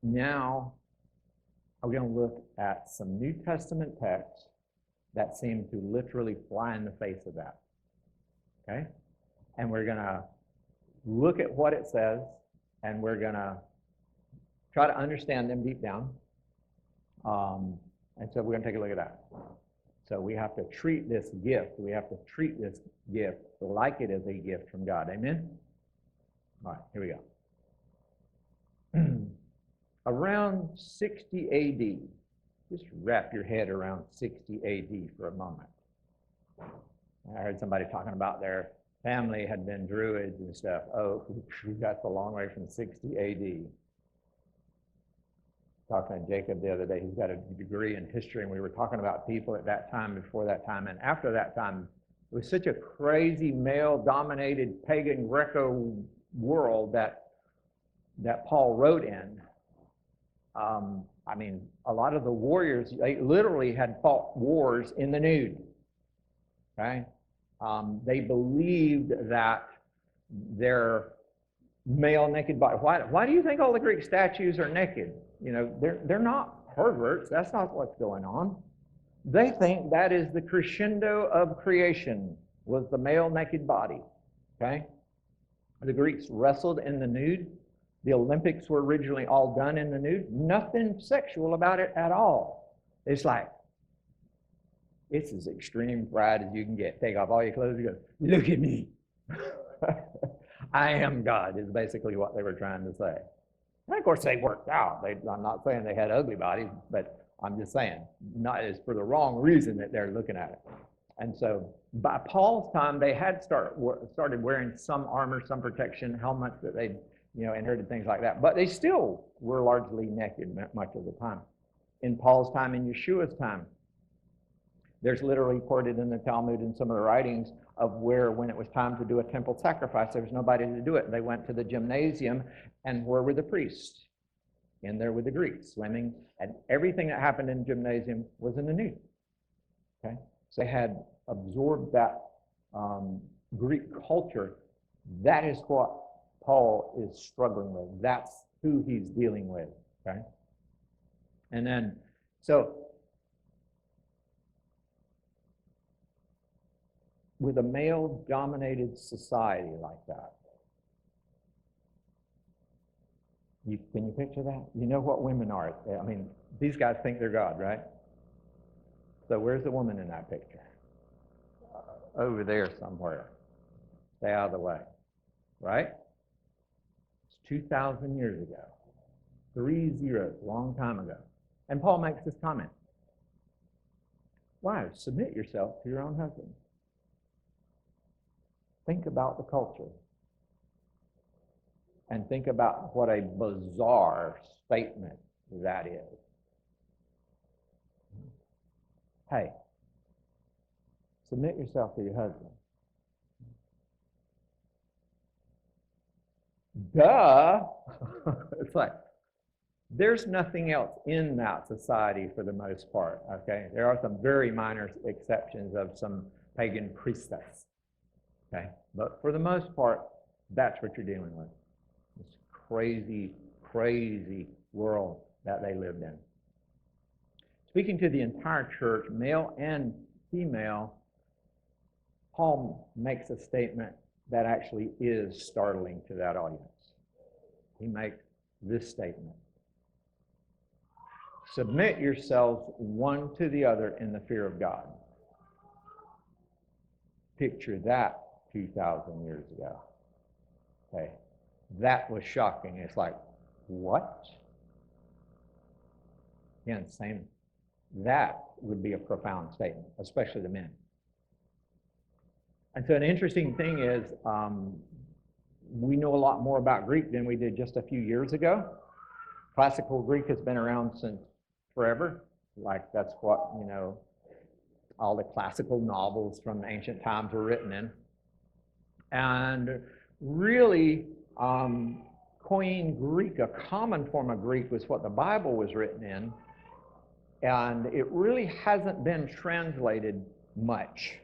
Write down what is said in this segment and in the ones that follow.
Now, we're going to look at some New Testament texts that seem to literally fly in the face of that. Okay? And we're going to look at what it says, and we're going to try to understand them deep down. And so we're going to take a look at that. So we have to treat this gift, like it is a gift from God. Amen? All right, here we go. Around 60 A.D., just wrap your head around 60 A.D. for a moment. I heard somebody talking about their family had been Druids and stuff. Oh, that's a long way from 60 A.D. Talking to Jacob the other day, he's got a degree in history, and we were talking about people at that time, before that time, and after that time. It was such a crazy male-dominated pagan Greco world that Paul wrote in. I mean, a lot of the warriors, they literally had fought wars in the nude. Okay? They believed that their male naked body. Why do you think all the Greek statues are naked? You know, they're not perverts. That's not what's going on. They think that is the crescendo of creation, was the male naked body. Okay? The Greeks wrestled in the nude. The Olympics were originally all done in the nude. Nothing sexual about it at all. It's like, it's as extreme pride as you can get. Take off all your clothes and go, look at me. I am God, is basically what they were trying to say. And of course, they worked out. I'm not saying they had ugly bodies, but I'm just saying, it's for the wrong reason that they're looking at it. And so by Paul's time, they had started wearing some armor, some protection, helmets that they'd inherited, things like that. But they still were largely naked much of the time. In Paul's time, in Yeshua's time, there's literally reported in the Talmud and some of the writings of where, when it was time to do a temple sacrifice, there was nobody to do it. They went to the gymnasium, and where were the priests? In there with the Greeks, swimming, and everything that happened in the gymnasium was in the nude. Okay? So they had absorbed that Greek culture. That is what Paul is struggling with. That's who he's dealing with. Okay? And then, so with a male-dominated society like that, can you picture that? You know what women are. I mean, these guys think they're God, right? So where's the woman in that picture? Over there somewhere. Stay out of the way. Right? It's 2,000 years ago. 3 zeros, long time ago. And Paul makes this comment. Wives, submit yourself to your own husband. Think about the culture. And think about what a bizarre statement that is. Hey, submit yourself to your husband. Duh! It's like, there's nothing else in that society for the most part, okay? There are some very minor exceptions of some pagan priestess, okay? But for the most part, that's what you're dealing with. This crazy, crazy world that they lived in. Speaking to the entire church, male and female, Paul makes a statement that actually is startling to that audience. He makes this statement. Submit yourselves one to the other in the fear of God. Picture that 2,000 years ago. Okay. That was shocking. It's like, what? Again, same. That would be a profound statement, especially the men. And so an interesting thing is, we know a lot more about Greek than we did just a few years ago. Classical Greek has been around since forever. Like, that's what, all the classical novels from ancient times were written in. And really, Koine Greek, a common form of Greek, was what the Bible was written in. And it really hasn't been translated much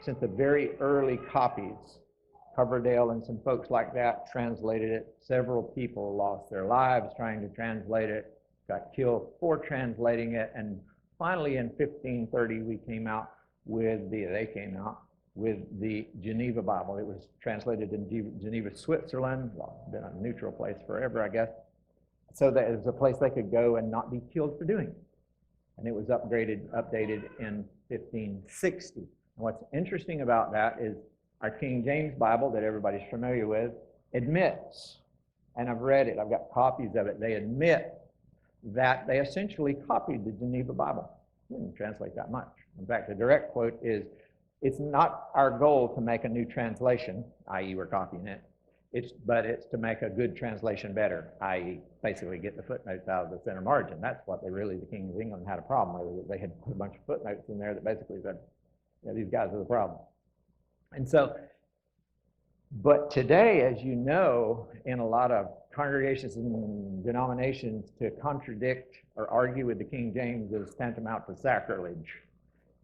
since the very early copies Coverdale and some folks like that translated it. Several people lost their lives trying to translate it, got killed for translating it, and finally in 1530 they came out with the Geneva Bible. It was translated in Geneva, Switzerland. Well, been a neutral place forever, I guess. So that it was a place they could go and not be killed for doing it. And it was updated in 1560. And what's interesting about that is our King James Bible that everybody's familiar with admits, and I've read it, I've got copies of it, they admit that they essentially copied the Geneva Bible. They didn't translate that much. In fact, the direct quote is, "It's not our goal to make a new translation," i.e. we're copying it, but it's to make a good translation better, i.e. basically get the footnotes out of the center margin. That's what the King of England had a problem with. They had put a bunch of footnotes in there that basically said, these guys are the problem. And so, but today, as you know, in a lot of congregations and denominations, to contradict or argue with the King James is tantamount to sacrilege.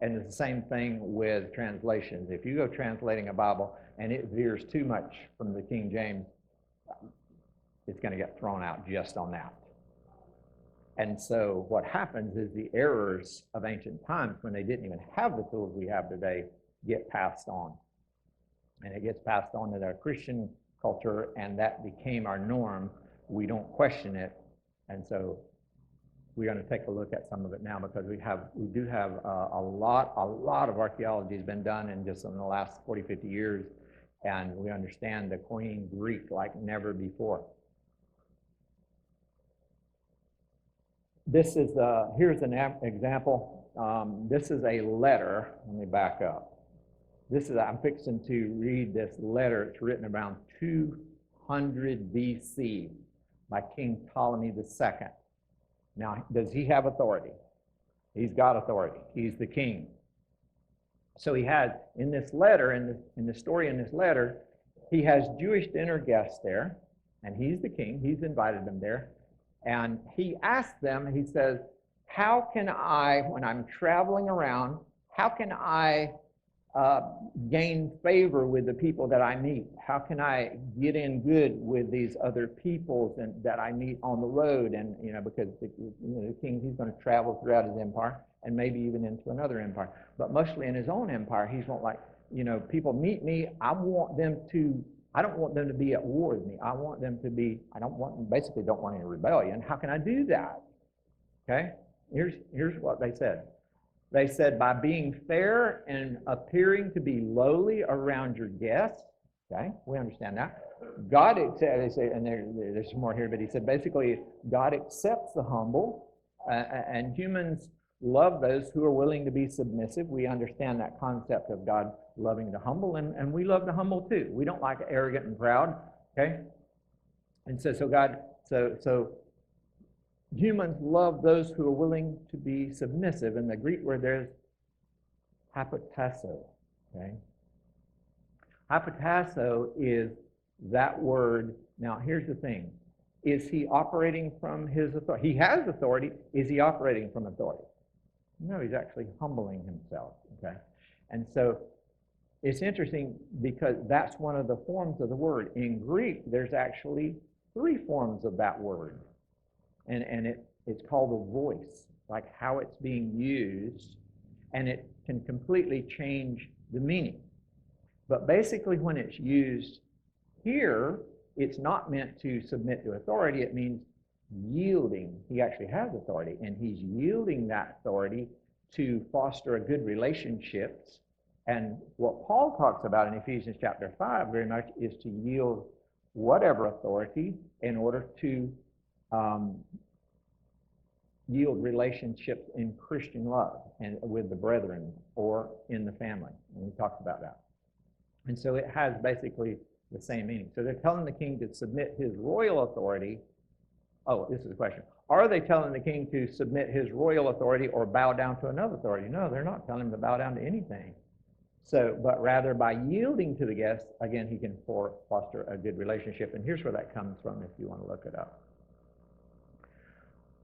And it's the same thing with translations. If you go translating a Bible and it veers too much from the King James, it's going to get thrown out just on that. And so what happens is the errors of ancient times, when they didn't even have the tools we have today, get passed on. And it gets passed on to their Christian culture, and that became our norm. We don't question it. And so we're going to take a look at some of it now, because we do have a lot of archaeology has been done in the last 40, 50 years, and we understand the Koine Greek like never before. This is here's an example. This is a letter. Let me back up. I'm fixing to read this letter. It's written around 200 BC by King Ptolemy II. Now, does he have authority? He's got authority. He's the king. So he has, in this letter, in the story in this letter, he has Jewish dinner guests there, and he's the king. He's invited them there. And he asks them, he says, how can I, when I'm traveling around, how can I gain favor with the people that I meet? How can I get in good with these other peoples that I meet on the road? And because the king, he's going to travel throughout his empire and maybe even into another empire, but mostly in his own empire. He's not like, people meet me. I don't want them to be at war with me. I basically don't want any rebellion. How can I do that? Okay, here's what they said. They said, by being fair and appearing to be lowly around your guests. Okay, we understand that. God accepts, they say, and there's some more here, but he said basically, God accepts the humble, and humans love those who are willing to be submissive. We understand that concept of God loving the humble, and we love the humble too. We don't like arrogant and proud. Okay, and so humans love those who are willing to be submissive. And the Greek word there is hypotasso. Okay? Hypotasso is that word. Now, here's the thing. Is he operating from his authority? He has authority. Is he operating from authority? No, he's actually humbling himself. Okay? And so it's interesting because that's one of the forms of the word. In Greek, there's actually 3 forms of that word. And it's called a voice, like how it's being used, and it can completely change the meaning. But basically when it's used here, it's not meant to submit to authority. It means yielding. He actually has authority, and he's yielding that authority to foster a good relationships. And what Paul talks about in Ephesians chapter 5 very much is to yield whatever authority in order to yield relationships in Christian love and with the brethren or in the family. And we talked about that. And so it has basically the same meaning. So they're telling the king to submit his royal authority. Oh, this is the question. Are they telling the king to submit his royal authority or bow down to another authority? No, they're not telling him to bow down to anything. So, but rather by yielding to the guests, again, he can foster a good relationship. And here's where that comes from if you want to look it up.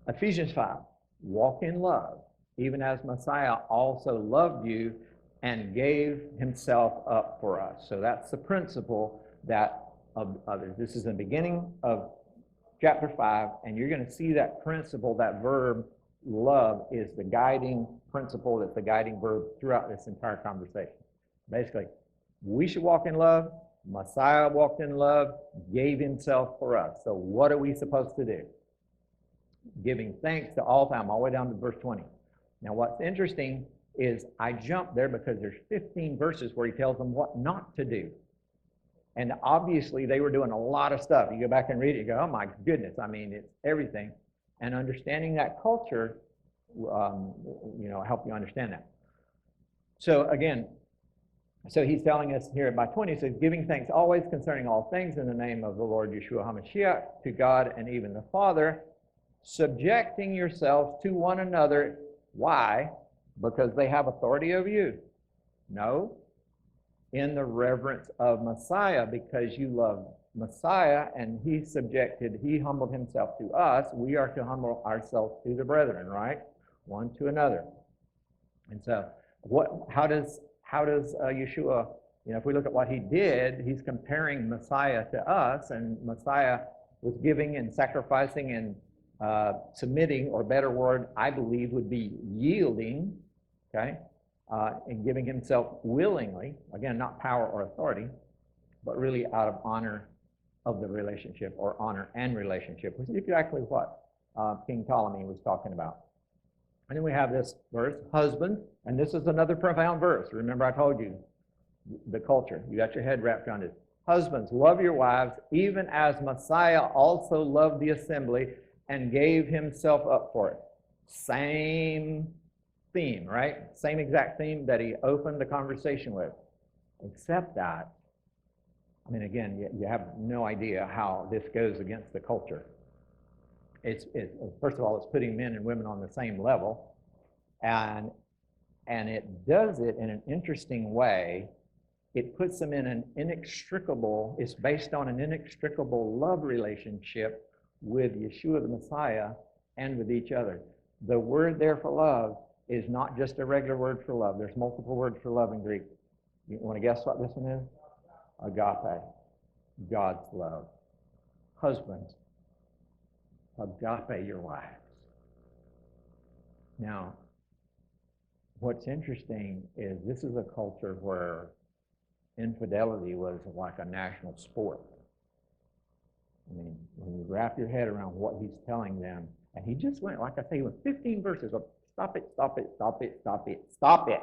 Ephesians 5, walk in love, even as Messiah also loved you and gave himself up for us. So that's the principle that of others. This is in the beginning of chapter 5, and you're going to see that principle, that verb, love, is the guiding principle, that's the guiding verb throughout this entire conversation. Basically, we should walk in love. Messiah walked in love, gave himself for us. So what are we supposed to do? Giving thanks to all time, all the way down to verse 20. Now what's interesting is I jumped there because there's 15 verses where he tells them what not to do. And obviously they were doing a lot of stuff. You go back and read it, you go, oh my goodness, I mean, it's everything. And understanding that culture, help you understand that. So again, so he's telling us here by 20, he says, giving thanks always concerning all things in the name of the Lord Yeshua HaMashiach, to God and even the Father, subjecting yourselves to one another. Why? Because they have authority over you? No. In the reverence of Messiah, because you love Messiah and he humbled himself to us. We are to humble ourselves to the brethren, right? One to another. And so how does Yeshua, if we look at what he did, he's comparing Messiah to us, and Messiah was giving and sacrificing and submitting, or better word, I believe, would be yielding, okay, and giving himself willingly, again, not power or authority, but really out of honor of the relationship, or honor and relationship, which is exactly what King Ptolemy was talking about. And then we have this verse, husband, and this is another profound verse. Remember I told you, the culture, you got your head wrapped around it. Husbands, love your wives, even as Messiah also loved the assembly and gave himself up for it. Same theme, right? Same exact theme that he opened the conversation with. Except that, I mean, again, you have no idea how this goes against the culture. First of all, it's putting men and women on the same level, and it does it in an interesting way. It puts them in an it's based on an inextricable love relationship with Yeshua the Messiah and with each other. The word there for love is not just a regular word for love. There's multiple words for love in Greek. You want to guess what this one is? Agape, God's love. Husbands, agape your wives. Now, what's interesting is this is a culture where infidelity was like a national sport. I mean, when you wrap your head around what he's telling them, and he just went, like I say, with 15 verses of stop it, stop it, stop it, stop it, stop it,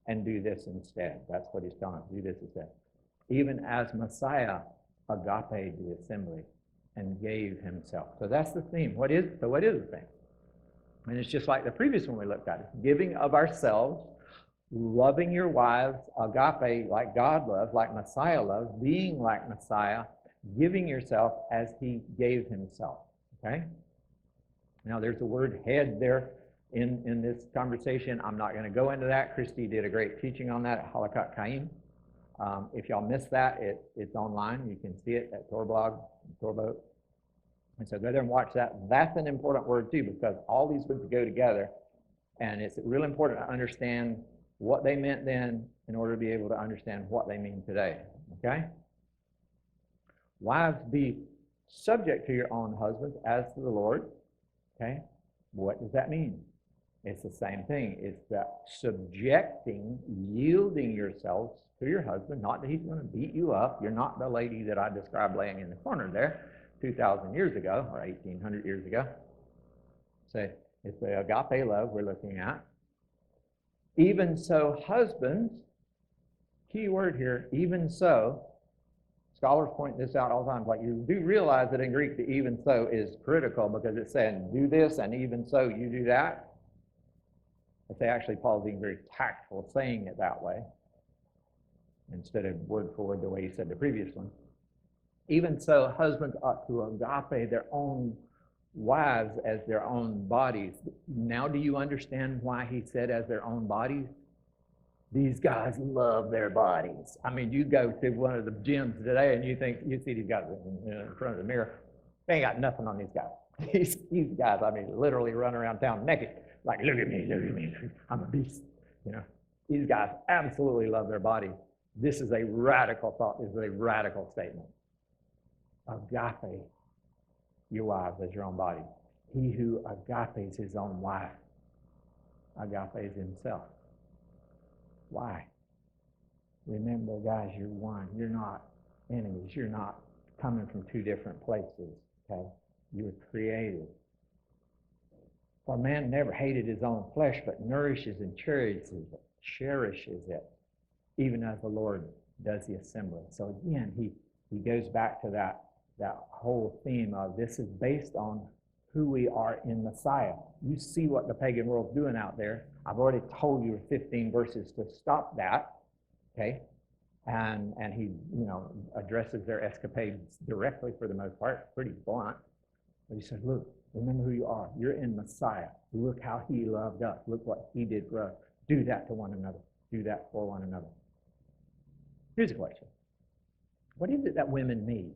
and do this instead. That's what he's telling us, do this instead. Even as Messiah agape the assembly and gave himself. So that's the theme. What is the theme? And it's just like the previous one we looked at. It's giving of ourselves, loving your wives, agape, like God loves, like Messiah loves, being like Messiah, giving yourself as he gave himself. Okay? Now there's the word head there in this conversation. I'm not going to go into that. Christy did a great teaching on that at Halakat Chaim. If y'all missed that, it's online. You can see it at Torblog, Torboat. And so go there and watch that. That's an important word too, because all these words go together. And it's really important to understand what they meant then in order to be able to understand what they mean today. Okay? Wives, be subject to your own husbands as to the Lord. Okay? What does that mean? It's the same thing. It's that subjecting, yielding yourselves to your husband, not that he's going to beat you up. You're not the lady that I described laying in the corner there 2,000 years ago, or 1,800 years ago. So it's the agape love we're looking at. Even so, husbands, key word here, even so. Scholars point this out all the time. Like, you do realize that in Greek, the even so is critical, because it's saying do this and even so you do that. But they actually, Paul's being very tactful saying it that way, instead of word for word the way he said the previous one. Even so, husbands ought to agape their own wives as their own bodies. Now do you understand why he said as their own bodies? These guys love their bodies. I mean, you go to one of the gyms today and you see these guys in front of the mirror. They ain't got nothing on these guys. These guys, I mean, literally run around town naked. Like, look at me, I'm a beast. These guys absolutely love their body. This is a radical thought. This is a radical statement. Agape your wives as your own body. He who agapes his own wife, agapes himself. Why? Remember, guys, you're one. You're not enemies. You're not coming from two different places. Okay? You were created. For man never hated his own flesh, but nourishes and cherishes it, even as the Lord does the assembly. So again, he goes back to that whole theme of this is based on who we are in Messiah. You see what the pagan world's doing out there. I've already told you 15 verses to stop that. Okay? And he, addresses their escapades directly for the most part, pretty blunt. But he said, look, remember who you are. You're in Messiah. Look how he loved us. Look what he did for us. Do that to one another. Do that for one another. Here's a question. What is it that women need?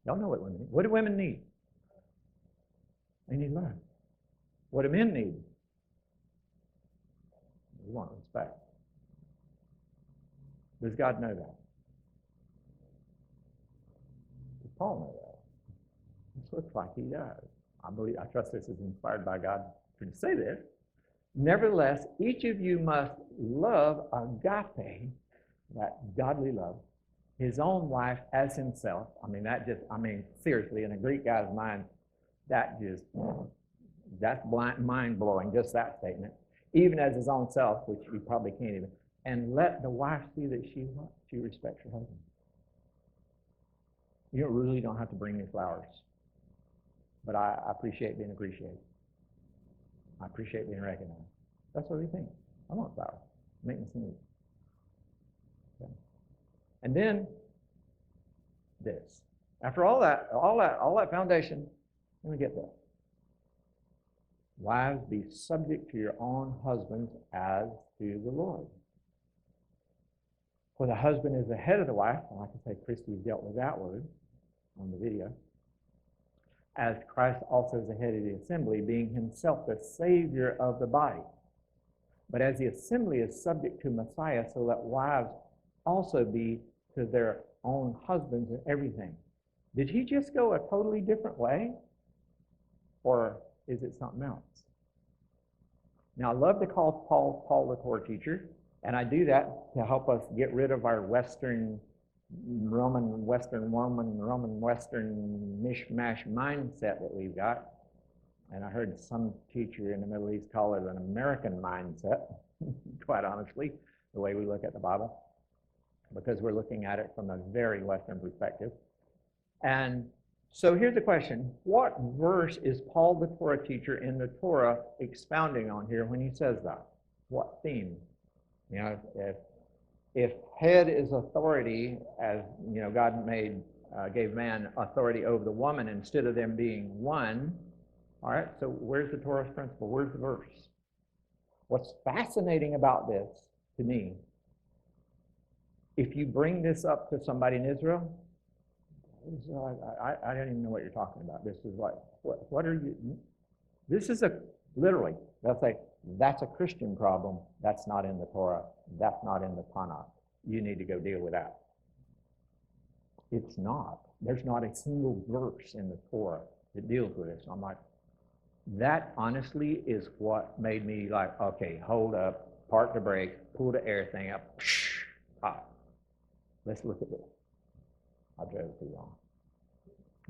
Y'all know what women need. What do women need? They need love. What do men need? They want respect. Does God know that? Does Paul know that? This looks like he does. I trust this is inspired by God to say this. Nevertheless, each of you must love agape, that godly love, his own wife as himself. Seriously, in a Greek guy's mind, that's mind-blowing, just that statement. Even as his own self, which you probably can't even. And let the wife see that she respects her husband. You really don't have to bring me flowers. But I appreciate being appreciated. I appreciate being recognized. That's what we think. I want flowers. Make me sneeze. Okay. And then this. After all that foundation, let me get there. Wives, be subject to your own husbands as to the Lord. For the husband is the head of the wife, and like I say, Christy's dealt with that word on the video, as Christ also is the head of the assembly, being himself the Savior of the body. But as the assembly is subject to Messiah, so let wives also be to their own husbands in everything. Did he just go a totally different way? Or is it something else? Now, I love to call Paul the Torah teacher, and I do that to help us get rid of our Roman Western mishmash mindset that we've got. And I heard some teacher in the Middle East call it an American mindset, quite honestly, the way we look at the Bible, because we're looking at it from a very Western perspective. And so here's the question. What verse is Paul the Torah teacher in the Torah expounding on here when he says that? What theme? If head is authority, as God gave man authority over the woman instead of them being one. All right, so where's the Torah's principle? Where's the verse? What's fascinating about this to me, if you bring this up to somebody in Israel, I don't even know what you're talking about. This is like, what are you? This is literally, they'll say, that's a Christian problem. That's not in the Torah. That's not in the Tanakh. You need to go deal with that. It's not. There's not a single verse in the Torah that deals with it. So I'm like, that honestly is what made me like, okay, hold up, park the brake, pull the air thing up, let's look at this. I drove too long.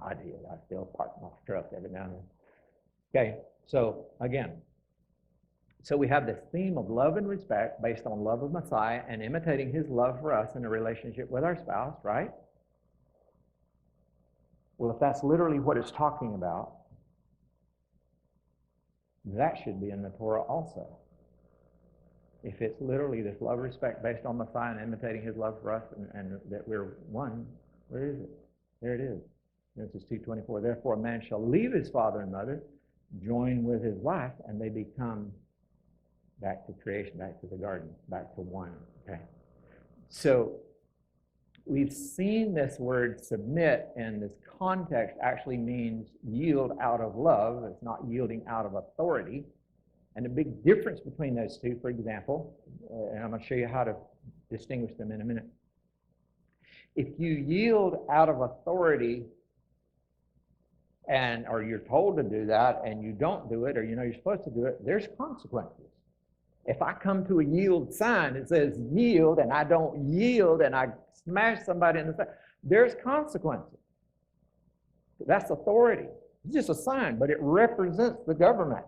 I did. I still park my truck every now and then. Okay, so again, so we have this theme of love and respect based on love of Messiah and imitating his love for us in a relationship with our spouse, right? Well, if that's literally what it's talking about, that should be in the Torah also. If it's literally this love and respect based on Messiah and imitating his love for us and that we're one, where is it? There it is. Genesis 2:24. Therefore, a man shall leave his father and mother, join with his wife, and they become back to creation, back to the garden, back to one. Okay. So we've seen this word submit in this context actually means yield out of love. It's not yielding out of authority. And the big difference between those two, for example, and I'm going to show you how to distinguish them in a minute. If you yield out of authority, or you're told to do that and you don't do it, or you're supposed to do it, there's consequences. If I come to a yield sign that says yield and I don't yield and I smash somebody in the face, there's consequences. That's authority. It's just a sign, but it represents the government,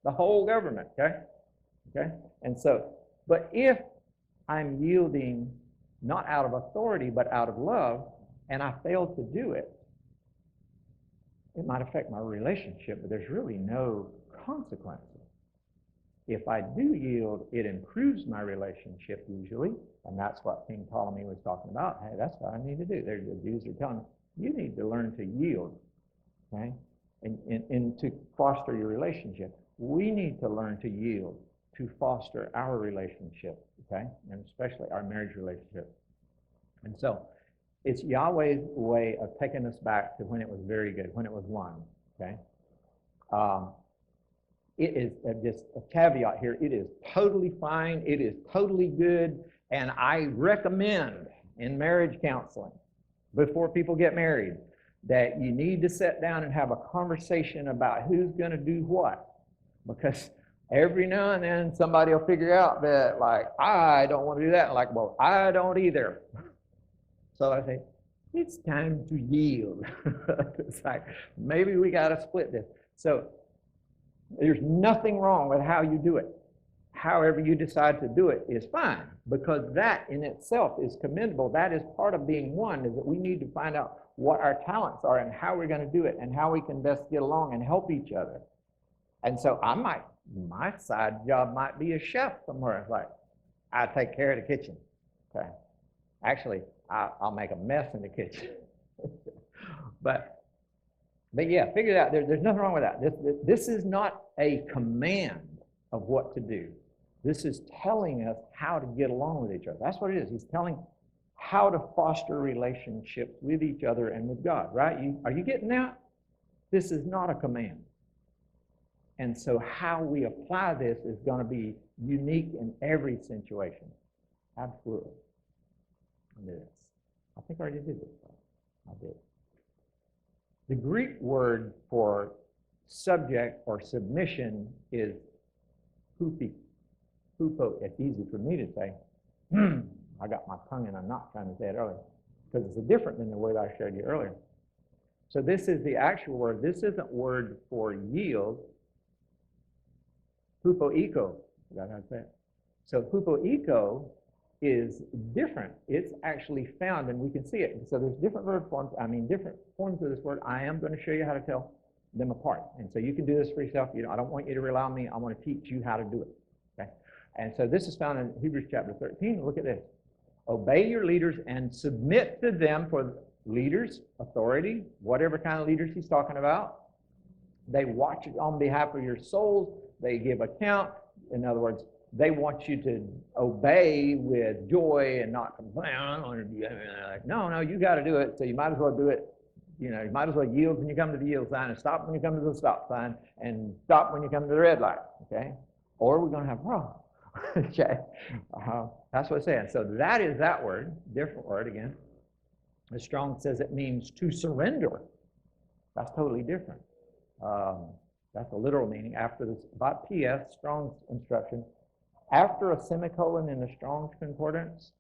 the whole government, okay? And so, but if I'm yielding not out of authority but out of love, and I fail to do it, it might affect my relationship, but there's really no consequences. If I do yield, it improves my relationship usually, and that's what King Ptolemy was talking about. Hey, that's what I need to do. The Jews are telling me, you need to learn to yield, okay, and to foster your relationship. We need to learn to yield to foster our relationship, okay, and especially our marriage relationship. And so it's Yahweh's way of taking us back to when it was very good, when it was one, okay? It is just a caveat here. It is totally fine. It is totally good. And I recommend in marriage counseling, before people get married, that you need to sit down and have a conversation about who's going to do what. Because every now and then somebody will figure out that, like, I don't want to do that. And like, well, I don't either. So I say, it's time to yield. It's like, maybe we got to split this. So there's nothing wrong with how you do it. However you decide to do it is fine, because that in itself is commendable. That is part of being one, is that we need to find out what our talents are and how we're going to do it and how we can best get along and help each other. And so my side job might be a chef somewhere. It's like, I take care of the kitchen. Okay. Actually, I'll make a mess in the kitchen. But yeah, figure it out. There's nothing wrong with that. This is not a command of what to do. This is telling us how to get along with each other. That's what it is. He's telling how to foster relationships with each other and with God, right? Are you getting that? This is not a command. And so how we apply this is going to be unique in every situation. Absolutely. I did this. I think I already did this. I did. The Greek word for subject or submission is hupo. It's easy for me to say. I got my tongue in a knot trying to say it earlier, because it's different than the word I showed you earlier. So this is the actual word. This isn't word for yield. Hupoiko. Is that how to say it? So hupoiko is different. It's actually found, and we can see it. So there's different verb forms, different forms of this word. I am going to show you how to tell them apart. And so you can do this for yourself. I don't want you to rely on me. I want to teach you how to do it. Okay? And so this is found in Hebrews chapter 13. Look at this. Obey your leaders and submit to them. For leaders, authority, whatever kind of leaders he's talking about, they watch it on behalf of your souls. They give account. In other words, they want you to obey with joy and not complain. I don't want to do that. Like, no, you got to do it. So you might as well do it. You might as well yield when you come to the yield sign, and stop when you come to the stop sign, and stop when you come to the red light. Okay? Or we're going to have a problem. Okay? That's what it's saying. So that is that word, different word again. The Strong says it means to surrender. That's totally different. That's a literal meaning. After this, about P.S., Strong's instruction, after a semicolon in the Strong's Concordance,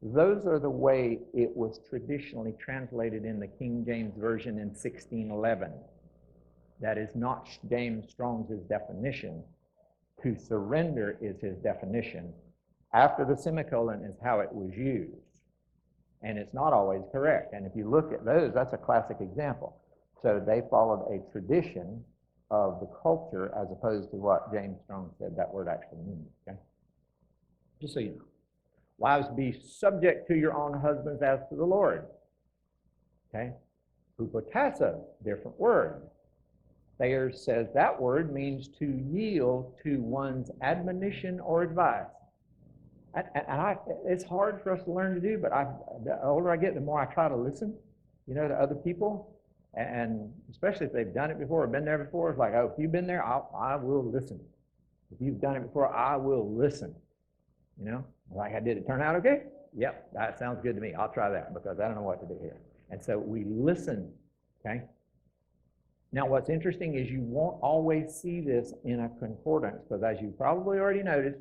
those are the way it was traditionally translated in the King James Version in 1611. That is not James Strong's definition. To surrender is his definition. After the semicolon is how it was used. And it's not always correct. And if you look at those, that's a classic example. So they followed a tradition of the culture as opposed to what James Strong said that word actually means. Okay? Just so you know. Wives, be subject to your own husbands as to the Lord. Okay? Hupotassa, different word. Thayer says that word means to yield to one's admonition or advice. And it's hard for us to learn to do, but the older I get, the more I try to listen, to other people. And especially if they've done it before or been there before, it's like, oh, if you've been there, I will listen. If you've done it before, I will listen. Like I did, it turn out okay? Yep, that sounds good to me. I'll try that because I don't know what to do here. And so we listen, okay? Now, what's interesting is you won't always see this in a concordance because, as you probably already noticed,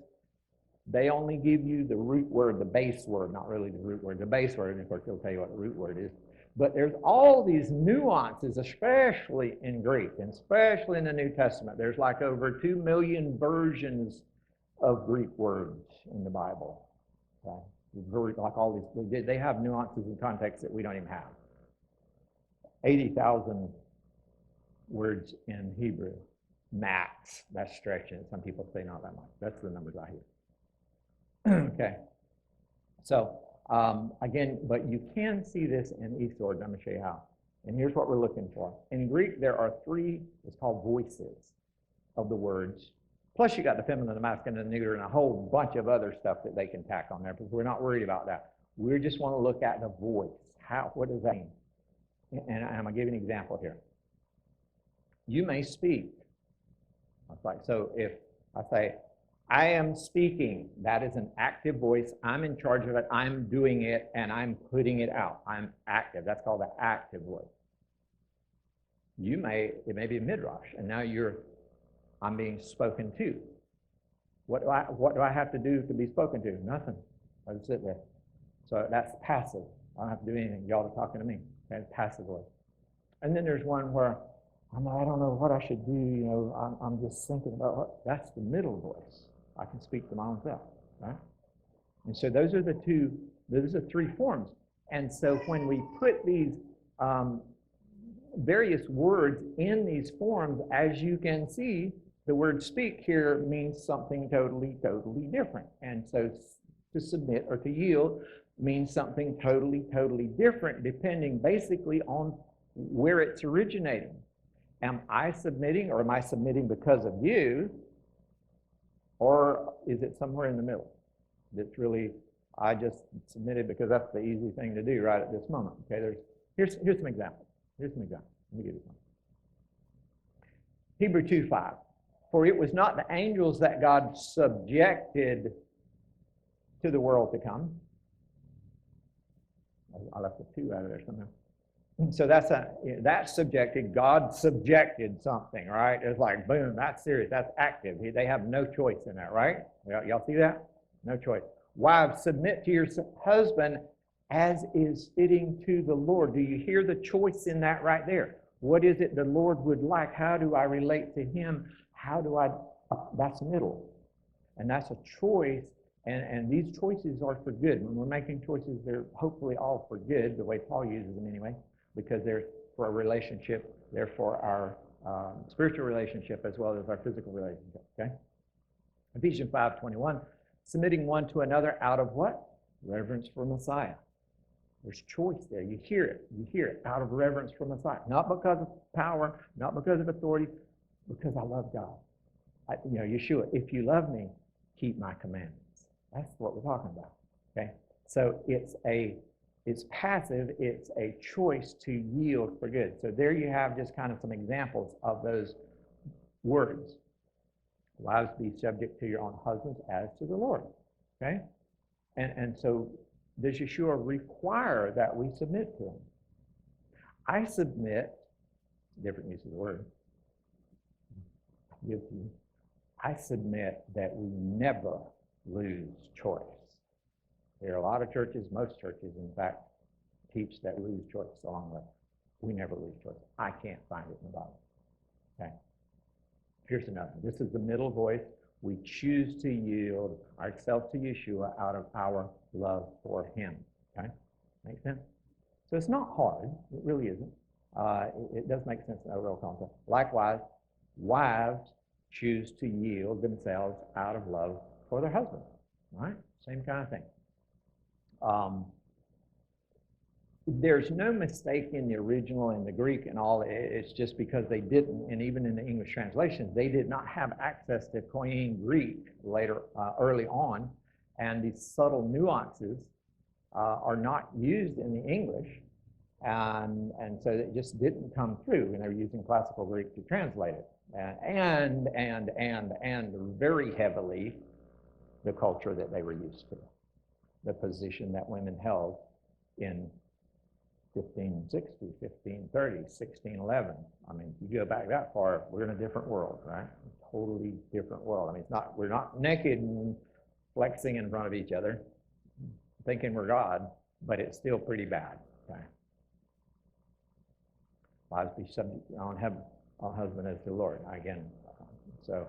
they only give you the root word, the base word, not really the root word, the base word, and of course, they'll tell you what the root word is. But there's all these nuances, especially in Greek, and especially in the New Testament. There's like over 2 million versions of Greek words in the Bible. Okay? Like all these, they have nuances and context that we don't even have. 80,000 words in Hebrew, max. That's stretching it. Some people say not that much. That's the numbers I hear. Okay. So, again, but you can see this in Eastward. I'm going to show you how. And here's what we're looking for. In Greek, there are 3, it's called voices of the words. Plus, you got the feminine, the masculine, and the neuter, and a whole bunch of other stuff that they can tack on there, but we're not worried about that. We just want to look at the voice. What does that mean? And I'm going to give you an example here. You may speak. So if I say, I am speaking, that is an active voice. I'm in charge of it. I'm doing it, and I'm putting it out. I'm active. That's called the active voice. It may be a midrash, and now I'm being spoken to. What do I have to do to be spoken to? Nothing. I just sit there. So that's passive. I don't have to do anything. Y'all are talking to me. Okay, passive voice. And then there's one where I don't know what I should do. I'm just thinking about that's the middle voice. I can speak to my own self, right? And so those are the 3 forms. And so when we put these various words in these forms, as you can see, the word speak here means something totally, totally different. And so to submit or to yield means something totally, totally different, depending basically on where it's originating. Am I submitting, or am I submitting because of you? Or is it somewhere in the middle? It's really, I just submitted because that's the easy thing to do right at this moment. Okay, here's some examples. Let me give you some. Hebrew 2:5. For it was not the angels that God subjected to the world to come. I left the 2 out of there somehow. So that's subjected. God subjected something, right? It's like, boom, that's serious. That's active. They have no choice in that, right? Y'all see that? No choice. Wives, submit to your husband as is fitting to the Lord. Do you hear the choice in that right there? What is it the Lord would like? How do I relate to him? That's middle. And that's a choice. And these choices are for good. When we're making choices, they're hopefully all for good, the way Paul uses them anyway, because they're for a relationship, they're for our spiritual relationship as well as our physical relationship, okay? Ephesians 5:21, submitting one to another out of what? Reverence for Messiah. There's choice there. You hear it out of reverence for Messiah. Not because of power, not because of authority, because I love God. Yeshua, if you love me, keep my commandments. That's what we're talking about, okay? So it's passive, it's a choice to yield for good. So there you have just kind of some examples of those words. Wives, be subject to your own husbands as to the Lord, okay? And so does Yeshua require that we submit to him? I submit, different use of the word, I submit that we never lose choice. There are a lot of churches, most churches, in fact, teach that we lose choice along the way. We never lose choice. I can't find it in the Bible. Okay. Here's another. This is the middle voice. We choose to yield ourselves to Yeshua out of our love for him. Okay? Make sense? So it's not hard. It really isn't. It does make sense in the overall concept. Likewise, wives choose to yield themselves out of love for their husband. All right? Same kind of thing. There's no mistake in the original and the Greek and all. It's just because they didn't, and even in the English translations, they did not have access to Koine Greek early on, and these subtle nuances are not used in the English, and so it just didn't come through when they were using classical Greek to translate it, and very heavily the culture that they were used to. the position that women held in 1560, 1530, 1611. I mean, if you go back that far, we're in a different world, right? A totally different world. I mean, we're not naked and flexing in front of each other, thinking we're God, but it's still pretty bad. Okay? Wives be subject on husband as the Lord. Again, so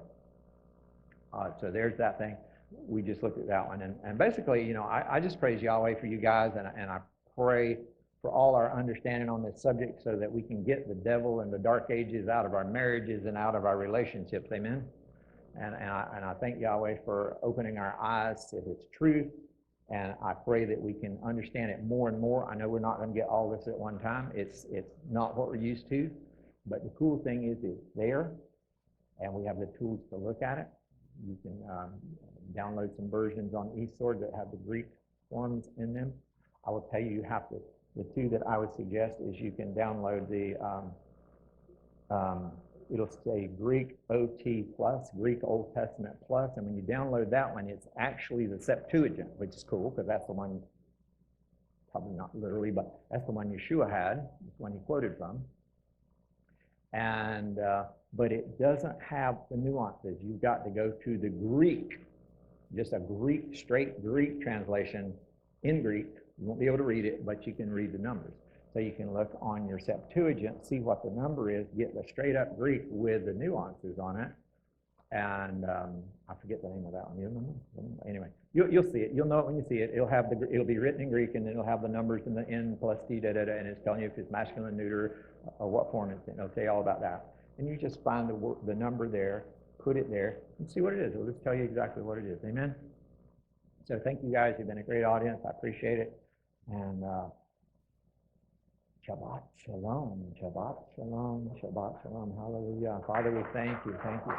there's that thing. We just looked at that one, and basically, you know, I just praise Yahweh for you guys, and I pray for all our understanding on this subject so that we can get the devil and the dark ages out of our marriages and out of our relationships. Amen. And I thank Yahweh for opening our eyes to His truth, and I pray that we can understand it more and more. I know we're not going to get all this at one time. It's not what we're used to, but the cool thing is it's there, and we have the tools to look at it. You can download some versions on eSword that have the Greek forms in them. I will tell you, you have to. The two that I would suggest is you can download the it'll say Greek OT plus, Greek Old Testament plus, and when you download that one, it's actually the Septuagint, which is cool because that's the one, probably not literally, but that's the one Yeshua had, it's the one he quoted from. And but it doesn't have the nuances. You've got to go to the Greek, just a Greek, straight Greek translation in Greek. You won't be able to read it, but you can read the numbers. So you can look on your Septuagint, see what the number is, get the straight up Greek with the nuances on it. And I forget the name of that one. You remember? Anyway, you'll see it. You'll know it when you see it. It'll be written in Greek, and then it'll have the numbers in the N plus T, and it's telling you if it's masculine, neuter, or what form it's in. It'll tell you all about that. And you just find the number there, put it there, and see what it is. It'll just tell you exactly what it is. Amen? So thank you guys. You've been a great audience. I appreciate it. And Shabbat Shalom, Shabbat Shalom, Shabbat Shalom. Hallelujah. Father, we thank you, thank you, thank you.